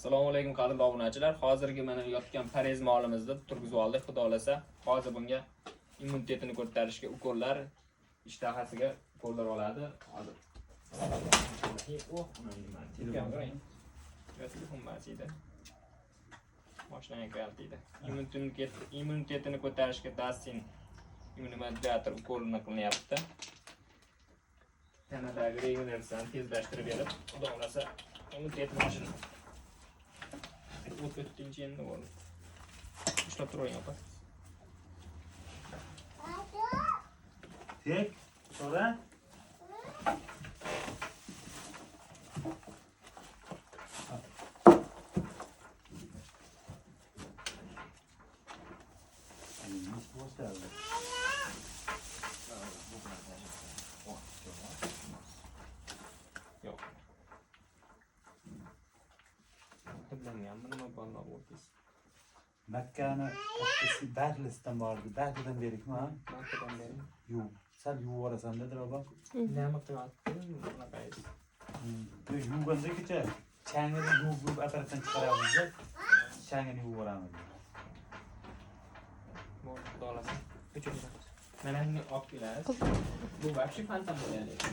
Assalomu alaykum qadrli obunachilar. Hozirgi mana yotgan parez molimizni turgizib oldik. Xudo xolasa, hozir bunga immunitetini ko'tarishga ukollar, ishtahasiga ukollar oladi. Hozir. Telefon basida. Mashinaga keldi. Immunitetini ko'tarishga dastin immunimodulator ukolini qilyapti. Tanadagi regenerasiyani tezlashtirib berib, xudo xolasa immunitet mashina o'ttinchi endi bo'ldi. Ishlab turing opa. Tek, sonra Yo'q. Bilmaganman nima bo'ldi o'tiz. Makkani kattasi Baglisdan bordi. Baglidan berikmi? Makkadan beri. Yo'q. Sal yuvib olasan dedi roba. Nima qilyapti? Bunaqaysiz. Yuvganda kecha changini yuvib apparatdan chiqaramiz. Changini yuvib olamiz. Bo'ldi, xudo xolasa. Mana buni olib kelasiz. Bu вообще fantam bo'ladi.